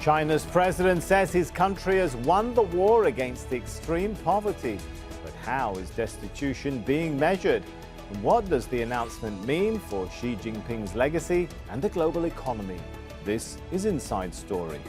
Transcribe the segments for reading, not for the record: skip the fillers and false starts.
China's president says his country has won the war against extreme poverty. But how is destitution being measured? And what does the announcement mean for Xi Jinping's legacy and the global economy? This is Inside Story.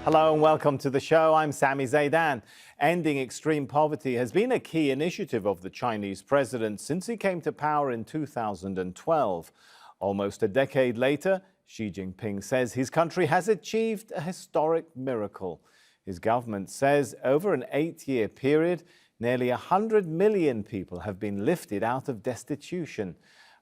Hello and welcome to the show. I'm Sami Zaidan. Ending extreme poverty has been a key initiative of the Chinese president since he came to power in 2012. Almost a decade later, Xi Jinping says his country has achieved a historic miracle. His government says over an 8-year period, nearly 100 million people have been lifted out of destitution.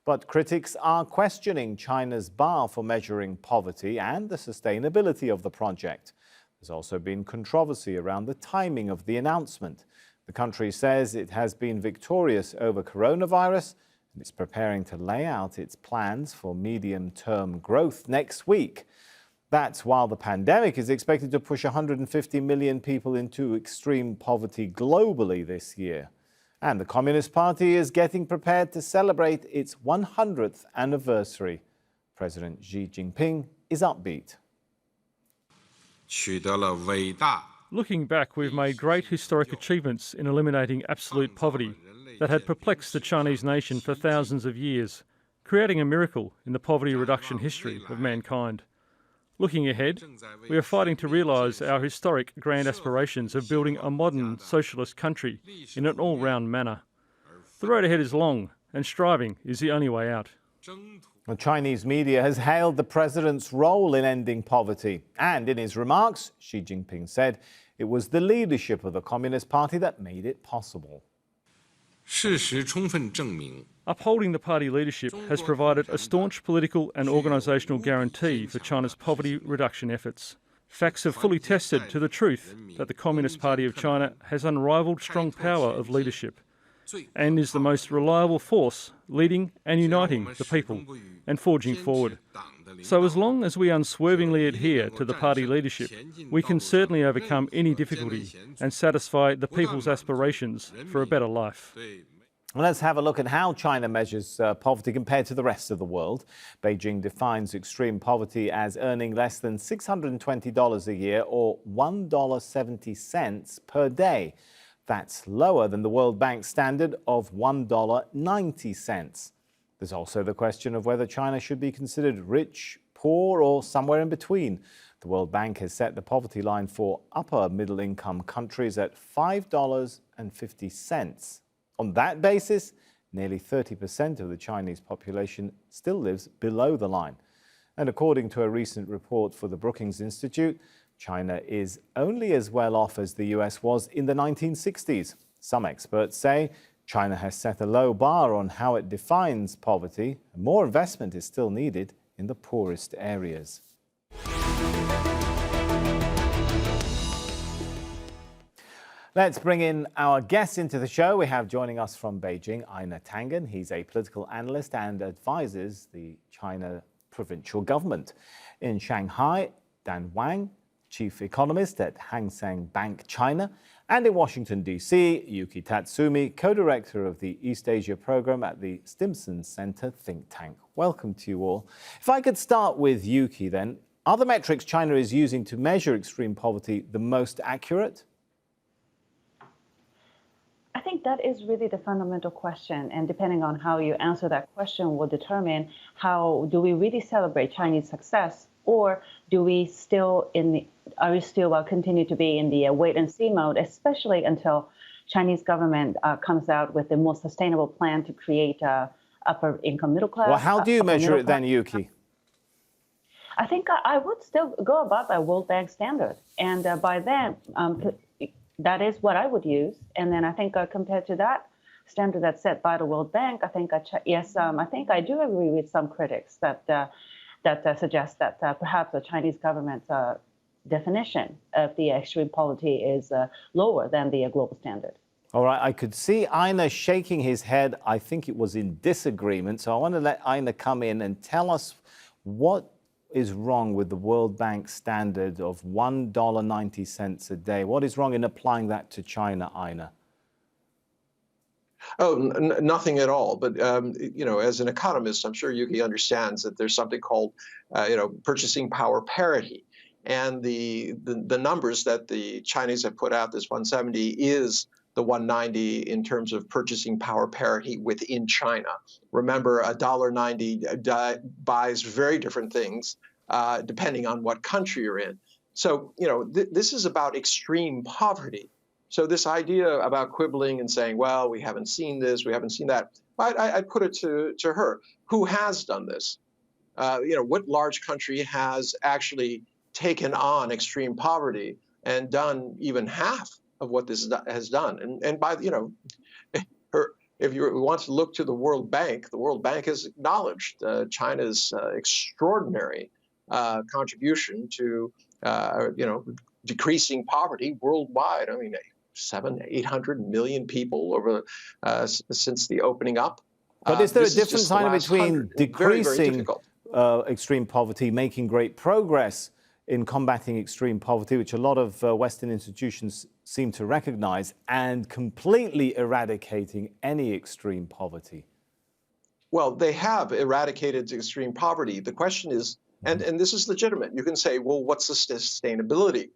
But critics are questioning China's bar for measuring poverty and the sustainability of the project. There's also been controversy around the timing of the announcement. The country says it has been victorious over coronavirus and it's preparing to lay out its plans for medium-term growth next week. That's while the pandemic is expected to push 150 million people into extreme poverty globally this year. And the Communist Party is getting prepared to celebrate its 100th anniversary. President Xi Jinping is upbeat. Looking back, we've made great historic achievements in eliminating absolute poverty that had perplexed the Chinese nation for thousands of years, creating a miracle in the poverty reduction history of mankind. Looking ahead, we are fighting to realise our historic grand aspirations of building a modern socialist country in an all-round manner. The road ahead is long, and striving is the only way out. The Chinese media has hailed the president's role in ending poverty. And in his remarks, Xi Jinping said it was the leadership of the Communist Party that made it possible. Upholding the party leadership has provided a staunch political and organisational guarantee for China's poverty reduction efforts. Facts have fully tested to the truth that the Communist Party of China has unrivalled strong power of leadership and is the most reliable force leading and uniting the people and forging forward. So as long as we unswervingly adhere to the party leadership, we can certainly overcome any difficulty and satisfy the people's aspirations for a better life. Well, let's have a look at how China measures poverty compared to the rest of the world. Beijing defines extreme poverty as earning less than $620 a year or $1.70 per day. That's lower than the World Bank standard of $1.90. There's also the question of whether China should be considered rich, poor, or somewhere in between. The World Bank has set the poverty line for upper middle-income countries at $5.50. On that basis, nearly 30% of the Chinese population still lives below the line. And according to a recent report for the Brookings Institute, China is only as well off as the US was in the 1960s. Some experts say China has set a low bar on how it defines poverty, and more investment is still needed in the poorest areas. Let's bring in our guests into the show. We have joining us from Beijing, Einar Tangen. He's a political analyst and advises the China provincial government. In Shanghai, Dan Wang, chief economist at Hang Seng Bank China, and in Washington, D.C., Yuki Tatsumi, co-director of the East Asia program at the Stimson Center think tank. Welcome to you all. If I could start with Yuki then, are the metrics China is using to measure extreme poverty the most accurate? I think that is really the fundamental question, and depending on how you answer that question will determine how do we really celebrate Chinese success, or do we still continue to be in the wait and see mode, especially until Chinese government comes out with the more sustainable plan to create upper income middle class. Well, how do you measure it then, Yuki? I think I would still go above the World Bank standard, and by then that is what I would use. And then I think compared to that standard that's set by the World Bank, I think I think I do agree with some critics that suggest that perhaps the Chinese government's definition of the extreme poverty is lower than the global standard. All right, I could see Einar shaking his head. I think it was in disagreement. So I want to let Einar come in and tell us what is wrong with the World Bank standard of $1.90 a day? What is wrong in applying that to China, Ina? Oh, nothing at all. But as an economist, I'm sure Yuki understands that there's something called, purchasing power parity, and the numbers that the Chinese have put out, this 170, is the 190 in terms of purchasing power parity within China. Remember, $1.90 buys very different things depending on what country you're in. So, this is about extreme poverty. So this idea about quibbling and saying, well, we haven't seen this, we haven't seen that, I'd put it to her. Who has done this? What large country has actually taken on extreme poverty and done even half of what this has done? And by, if you want to look to the World Bank has acknowledged China's extraordinary contribution to, decreasing poverty worldwide. I mean, 700-800 million people over since the opening up. But is there a difference between decreasing very extreme poverty, making great progress in combating extreme poverty, which a lot of Western institutions seem to recognize, and completely eradicating any extreme poverty? Well, they have eradicated extreme poverty. The question is, and this is legitimate, you can say, well, what's the sustainability?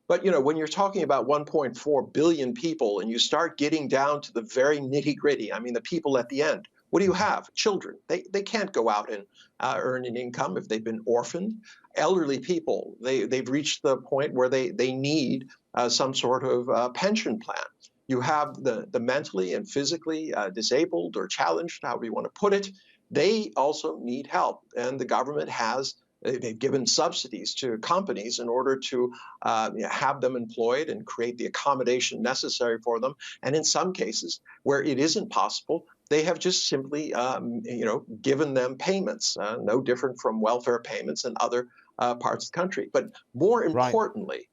But, when you're talking about 1.4 billion people and you start getting down to the very nitty gritty, I mean, the people at the end, what do you have? Children. They can't go out and earn an income if they've been orphaned. Elderly people, they've reached the point where they need some sort of pension plan. You have the mentally and physically disabled or challenged, however you want to put it. They also need help. And the government they've given subsidies to companies in order to have them employed and create the accommodation necessary for them. And in some cases where it isn't possible, they have just simply, given them payments, no different from welfare payments in other parts of the country. But more importantly,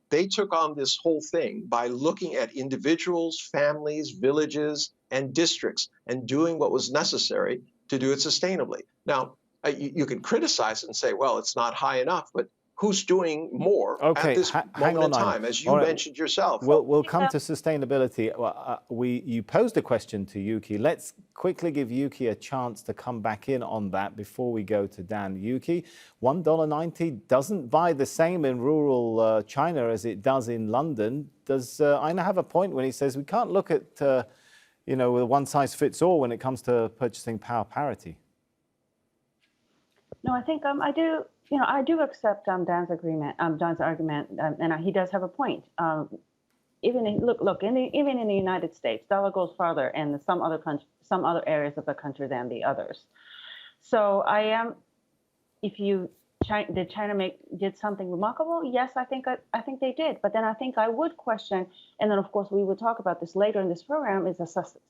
they took on this whole thing by looking at individuals, families, villages, and districts and doing what was necessary to do it sustainably. Now, you can criticize it and say, well, it's not high enough, but who's doing more at this moment in time, as you mentioned yourself? We'll come to sustainability. You posed a question to Yuki. Let's quickly give Yuki a chance to come back in on that before we go to Dan. Yuki, $1.90 doesn't buy the same in rural China as it does in London. Does Ina have a point when he says we can't look at, one size fits all when it comes to purchasing power parity? No, I think I do. I do accept Dan's argument, and he does have a point. Even in the United States, dollar goes farther in some other areas of the country than the others. So did China did something remarkable? Yes, I think they did. But then I think I would question, and then of course we will talk about this later in this program, is the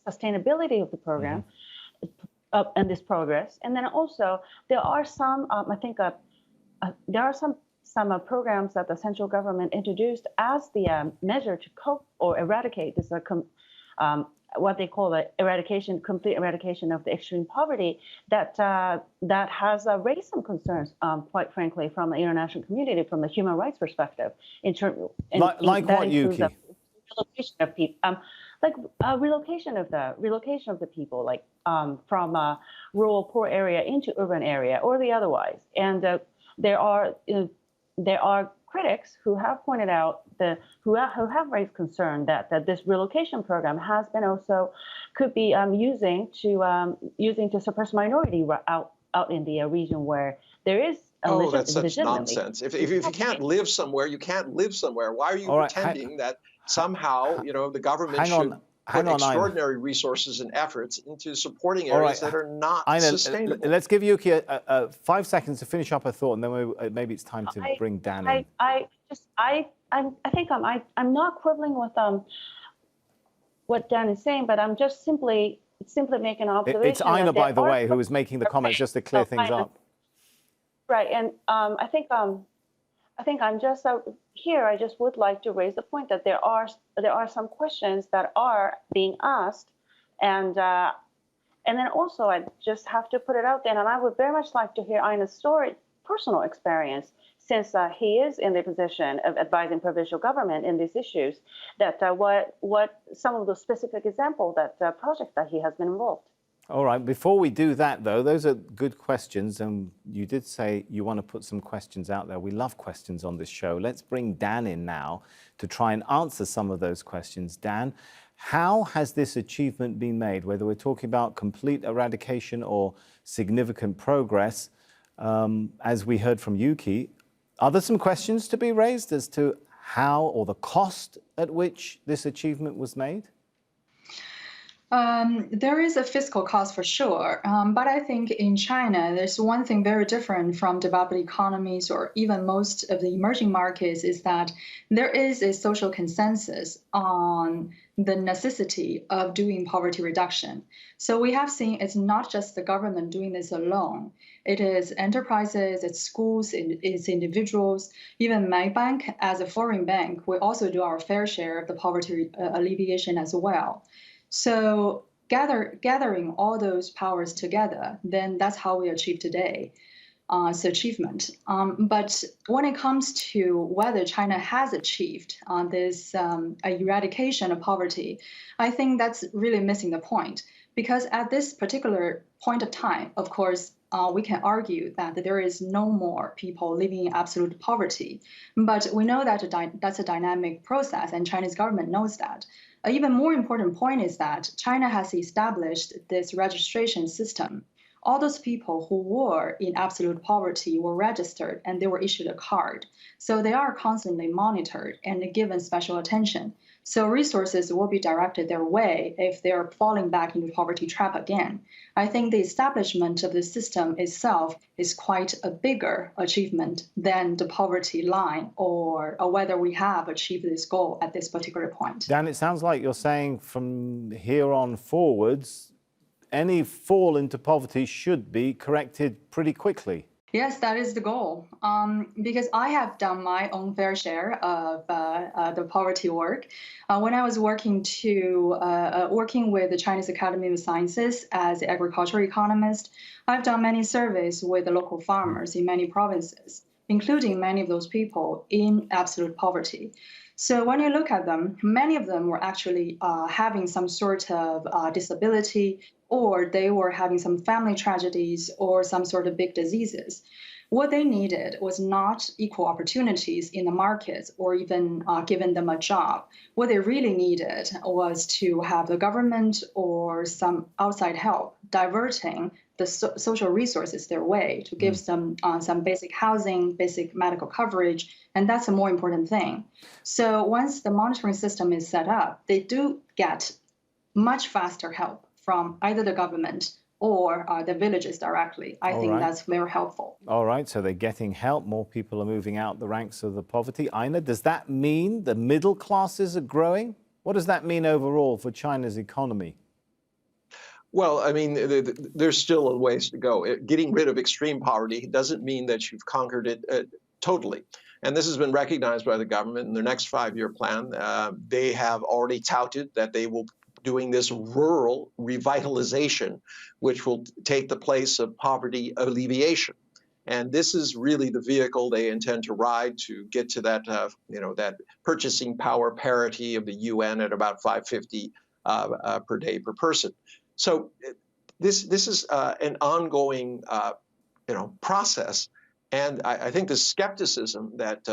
sustainability of the program. Mm-hmm. And this progress, and then also there are some. There are some programs that the central government introduced as the measure to cope or eradicate this what they call the complete eradication of the extreme poverty that has raised some concerns, quite frankly, from the international community, from the human rights perspective. Like what, Yuki? Relocation of people. Like relocation of the people, like from a rural poor area into urban area, or the otherwise. And there are critics who have pointed out who have raised concern that this relocation program has been could be using to suppress minority out in the region where there is. That's such nonsense. If you can't live somewhere, you can't live somewhere. Why are you pretending that somehow, the government should put extraordinary resources and efforts into supporting areas that are not sustainable? Let's give Yuki 5 seconds to finish up a thought, and then maybe it's time to bring Dan in. I think I'm not quibbling with what Dan is saying, but I'm just simply making an observation. It's Ina, by the way, who is making the comments just to clear things up. Right, and I think I'm just here. I just would like to raise the point that there are some questions that are being asked, and then also I just have to put it out there, and I would very much like to hear Ina's story personal experience, since he is in the position of advising provincial government in these issues, that what some of the specific examples that projects that he has been involved. All right, before we do that, though, those are good questions, and you did say you want to put some questions out there. We love questions on this show. Let's bring Dan in now to try and answer some of those questions. Dan, how has this achievement been made, whether we're talking about complete eradication or significant progress? As we heard from Yuki, are there some questions to be raised as to how or the cost at which this achievement was made? There is a fiscal cost for sure, but I think in China, there's one thing very different from developed economies or even most of the emerging markets is that there is a social consensus on the necessity of doing poverty reduction. So we have seen it's not just the government doing this alone. It is enterprises, it's schools, it's individuals, even my bank as a foreign bank, we also do our fair share of the poverty alleviation as well. So gathering all those powers together, then that's how we achieve today. Achievement. But when it comes to whether China has achieved this eradication of poverty, I think that's really missing the point. Because at this particular point of time, of course, we can argue that there is no more people living in absolute poverty. But we know that that's a dynamic process, and Chinese government knows that. An even more important point is that China has established this registration system. All those people who were in absolute poverty were registered and they were issued a card. So they are constantly monitored and given special attention. So resources will be directed their way if they're falling back into poverty trap again. I think the establishment of the system itself is quite a bigger achievement than the poverty line or whether we have achieved this goal at this particular point. Dan, it sounds like you're saying from here on forwards, any fall into poverty should be corrected pretty quickly. Yes, that is the goal. Because I have done my own fair share of the poverty work. When I was working with the Chinese Academy of Sciences as an agricultural economist, I've done many surveys with the local farmers in many provinces, including many of those people in absolute poverty. So when you look at them, many of them were actually having some sort of disability, or they were having some family tragedies or some sort of big diseases. What they needed was not equal opportunities in the markets or even giving them a job. What they really needed was to have the government or some outside help diverting the social resources their way to give them some basic housing, basic medical coverage, and that's a more important thing. So once the monitoring system is set up, they do get much faster help from either the government or the villages directly. I think that's very helpful. All right, so they're getting help. More people are moving out the ranks of the poverty. Aina, does that mean the middle classes are growing? What does that mean overall for China's economy? Well, I mean, there's still a ways to go. Getting rid of extreme poverty doesn't mean that you've conquered it totally. And this has been recognized by the government in their next 5-year plan. They have already touted that they will doing this rural revitalization, which will take the place of poverty alleviation. And this is really the vehicle they intend to ride to get to that, that purchasing power parity of the UN at about $5.50 per day per person. So this is an ongoing, process. And I think the skepticism that,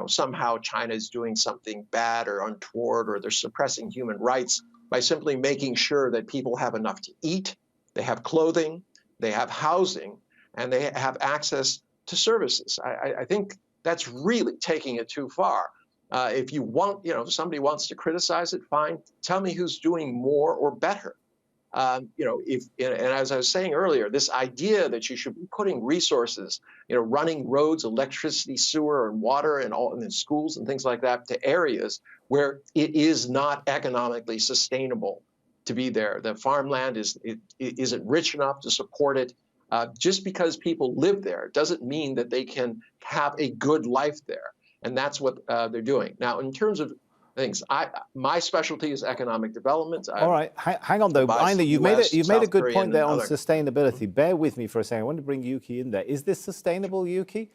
somehow China is doing something bad or untoward or they're suppressing human rights by simply making sure that people have enough to eat, they have clothing, they have housing, and they have access to services. I think that's really taking it too far. If you want, if somebody wants to criticize it, fine. Tell me who's doing more or better. And as I was saying earlier, this idea that you should be putting resources, running roads, electricity, sewer, and water, and in schools and things like that to areas where it is not economically sustainable to be there. The farmland isn't rich enough to support it. Just because people live there doesn't mean that they can have a good life there. And that's what they're doing. Now, in terms of things. My specialty is economic development. All right, hang on though, Ina, you've made a good point there on sustainability. Bear with me for a second. I want to bring Yuki in there. Is this sustainable, Yuki?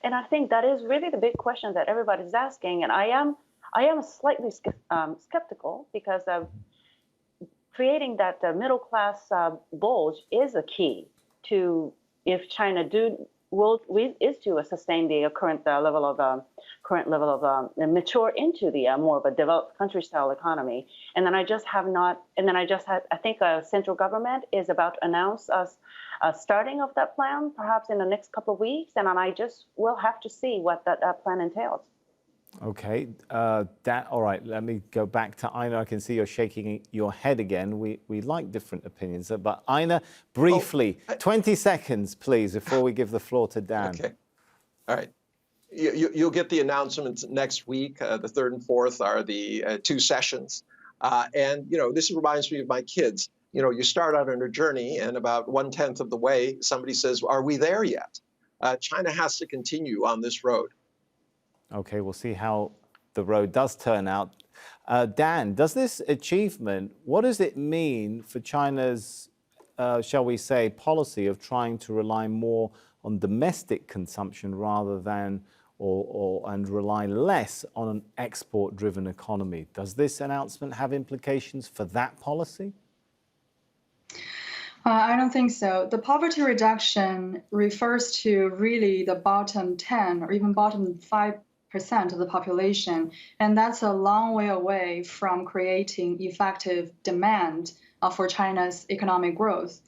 And I think that is really the big question that everybody's asking. And I am slightly skeptical because creating that middle class bulge is a key to if China is to sustain the current level of mature into the more of a developed country style economy. And then I think central government is about to announce starting of that plan, perhaps in the next couple of weeks, and I just will have to see what that plan entails. Okay, all right, let me go back to Ina. I can see you're shaking your head again. We like different opinions, but Ina, briefly, 20 seconds, please, before we give the floor to Dan. Okay, all right. You'll get the announcements next week. The 3rd and 4th are the 2 sessions. And, this reminds me of my kids. You start out on a journey, and about 1/10 of the way, somebody says, are we there yet? China has to continue on this road. Okay, we'll see how the road does turn out. Dan, does this achievement, what does it mean for China's, shall we say, policy of trying to rely more on domestic consumption rather than, and rely less on an export-driven economy? Does this announcement have implications for that policy? I don't think so. The poverty reduction refers to really the bottom 10 or even bottom 5% of the population, and that's a long way away from creating effective demand for China's economic growth.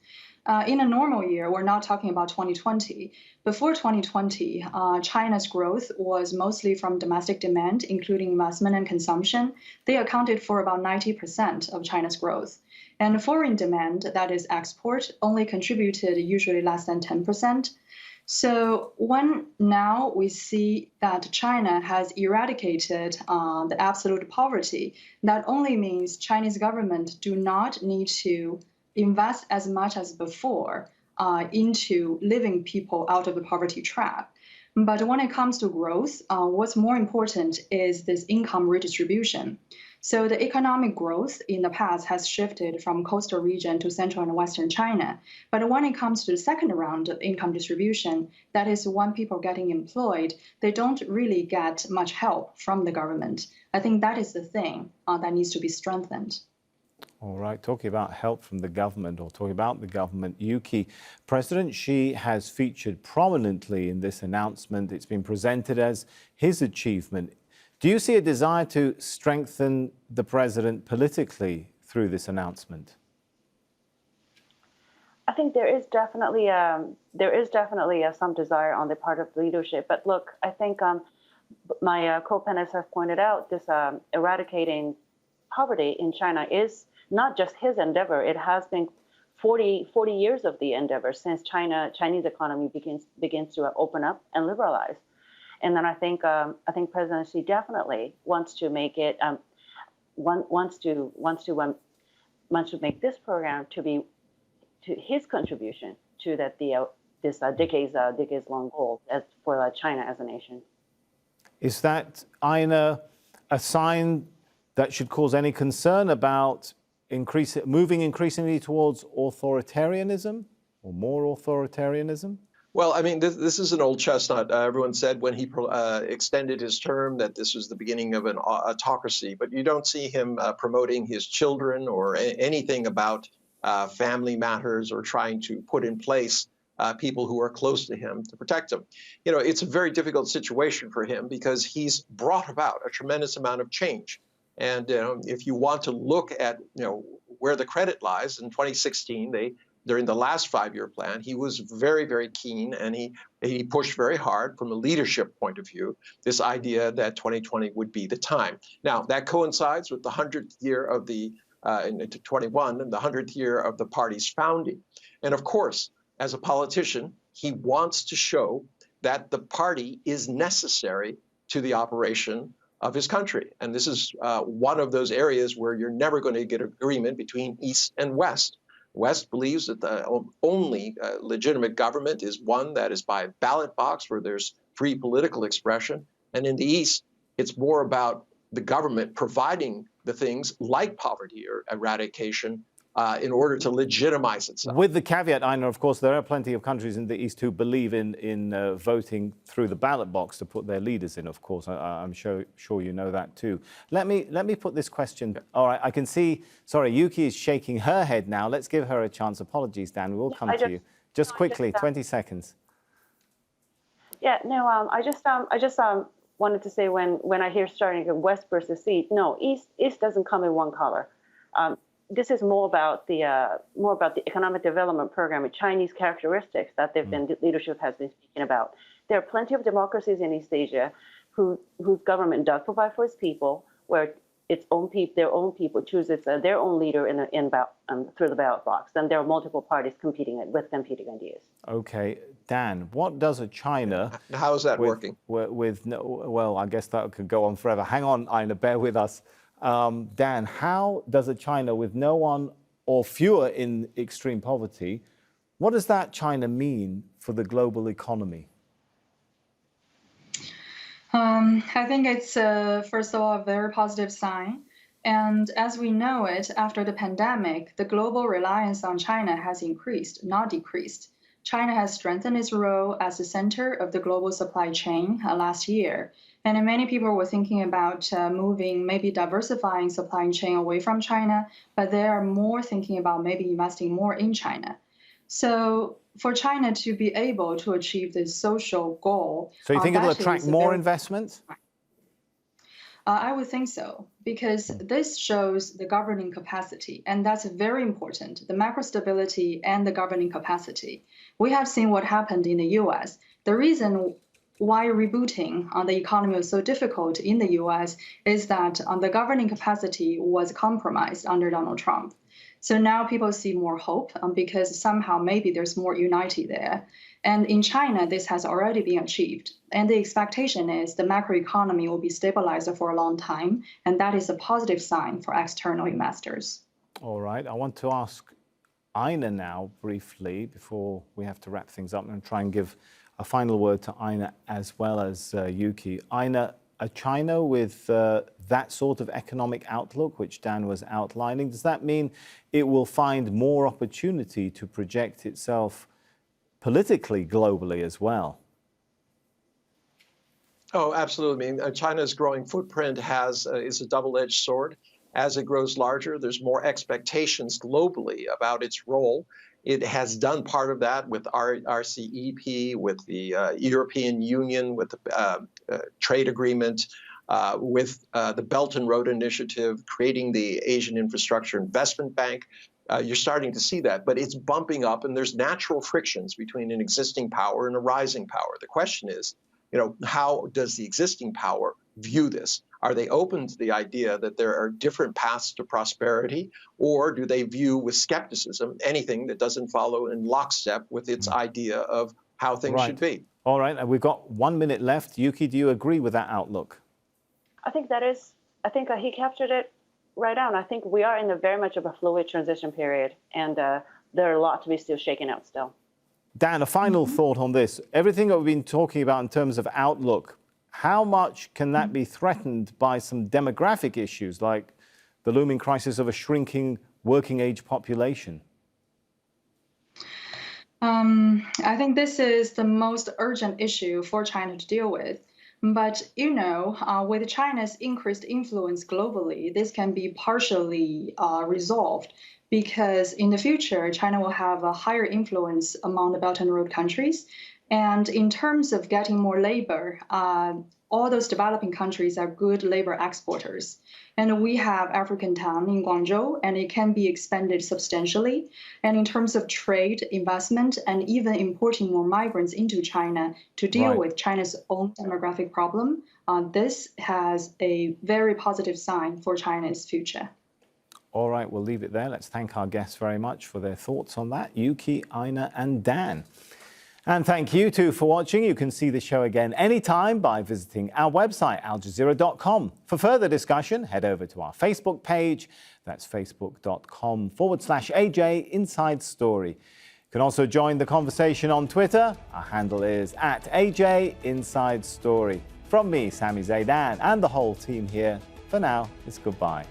In a normal year, we're not talking about 2020. Before 2020, China's growth was mostly from domestic demand, including investment and consumption. They accounted for about 90% of China's growth. And foreign demand, that is export, only contributed usually less than 10%. So when now we see that China has eradicated the absolute poverty, that only means Chinese government do not need to invest as much as before into living people out of the poverty trap. But when it comes to growth, what's more important is this income redistribution. So the economic growth in the past has shifted from coastal region to central and western China. But when it comes to the second round of income distribution, that is when people getting employed, they don't really get much help from the government. I think that is the thing that needs to be strengthened. All right, talking about help from the government, or talking about the government, Yuki, President Xi has featured prominently in this announcement. It's been presented as his achievement. Do you see a desire to strengthen the president politically through this announcement? I think there is definitely some desire on the part of the leadership. But look, I think my co-panelists have pointed out this eradicating poverty in China is not just his endeavor. It has been 40 years of the endeavor since Chinese economy begins to open up and liberalize. And then I think President Xi definitely wants to make it wants to make this program to be to his contribution to that this decades long goal for China as a nation. Is that, Ina, a sign that should cause any concern about moving increasingly towards authoritarianism or more authoritarianism? Well, I mean, this is an old chestnut. Everyone said when he extended his term that this was the beginning of an autocracy, but you don't see him promoting his children or anything about family matters or trying to put in place people who are close to him to protect him. It's a very difficult situation for him because he's brought about a tremendous amount of change. And if you want to look at where the credit lies, in 2016, during the last 5-year plan, he was very, very keen, and he pushed very hard from a leadership point of view, this idea that 2020 would be the time. Now, that coincides with the 100th year of the, in 21, and the 100th year of the party's founding. And of course, as a politician, he wants to show that the party is necessary to the operation of his country. And this is one of those areas where you're never going to get agreement between East and West. West believes that the only legitimate government is one that is by ballot box where there's free political expression. And in the East, it's more about the government providing the things like poverty or eradication in order to legitimize itself. With the caveat, Aina, of course, there are plenty of countries in the East who believe in voting through the ballot box to put their leaders in, of course. I'm sure you know that too. Let me put this question. All right, I can see, sorry, Yuki is shaking her head now. Let's give her a chance. Apologies, Dan, we will come to you. Just quickly, 20 seconds. Yeah, no, I just wanted to say when I hear starting West versus East, no, East doesn't come in one color. This is more about the economic development program with Chinese characteristics that leadership has been speaking about. There are plenty of democracies in East Asia whose government does provide for its people, where their own people choose their own leader through the ballot box. And there are multiple parties competing ideas. Okay, Dan, what does a China? How is that working? Well, I guess that could go on forever. Hang on, Aina, bear with us. Dan, how does a China with no one or fewer in extreme poverty, what does that China mean for the global economy? I think it's, first of all, a very positive sign. And as we know it, after the pandemic, the global reliance on China has increased, not decreased. China has strengthened its role as the center of the global supply chain last year. And many people were thinking about maybe diversifying supply chain away from China, but they are more thinking about maybe investing more in China. So for China to be able to achieve this social goal. So you think it'll attract more investment? I would think so, because this shows the governing capacity, and that's very important, the macro stability and the governing capacity. We have seen what happened in the US. The reason why rebooting on the economy was so difficult in the US is that the governing capacity was compromised under Donald Trump. So now people see more hope because somehow maybe there's more unity there. And in China, this has already been achieved. And the expectation is the macroeconomy will be stabilized for a long time. And that is a positive sign for external investors. All right. I want to ask Aina now briefly before we have to wrap things up and try and give a final word to Aina as well as Yuki. Aina, a China with that sort of economic outlook, which Dan was outlining, does that mean it will find more opportunity to project itself politically, globally as well? Oh, absolutely. I mean, China's growing footprint is a double-edged sword. As it grows larger, there's more expectations globally about its role. It has done part of that with RCEP, with the European Union, with the trade agreement, with the Belt and Road Initiative, creating the Asian Infrastructure Investment Bank. You're starting to see that, but it's bumping up, and there's natural frictions between an existing power and a rising power. The question is, how does the existing power view this? Are they open to the idea that there are different paths to prosperity, or do they view with skepticism anything that doesn't follow in lockstep with its idea of how things should be? All right, and we've got 1 minute left. Yuki, do you agree with that outlook? I think he captured it right on. I think we are in very much of a fluid transition period, and there are a lot to be still shaken out still. Dan, a final thought on this. Everything that we've been talking about in terms of outlook, how much can that be threatened by some demographic issues like the looming crisis of a shrinking working age population? I think this is the most urgent issue for China to deal with. But, with China's increased influence globally, this can be partially resolved because in the future, China will have a higher influence among the Belt and Road countries. And in terms of getting more labor, all those developing countries are good labor exporters. And we have African town in Guangzhou, and it can be expanded substantially. And in terms of trade, investment, and even importing more migrants into China to deal with China's own demographic problem, this has a very positive sign for China's future. All right, we'll leave it there. Let's thank our guests very much for their thoughts on that, Yuki, Aina, and Dan. And thank you too for watching. You can see the show again anytime by visiting our website, aljazeera.com. For further discussion, head over to our Facebook page. That's facebook.com/AJ Inside Story. You can also join the conversation on Twitter. Our handle is @AJ Inside Story. From me, Sami Zaidan, and the whole team here, For now, it's goodbye.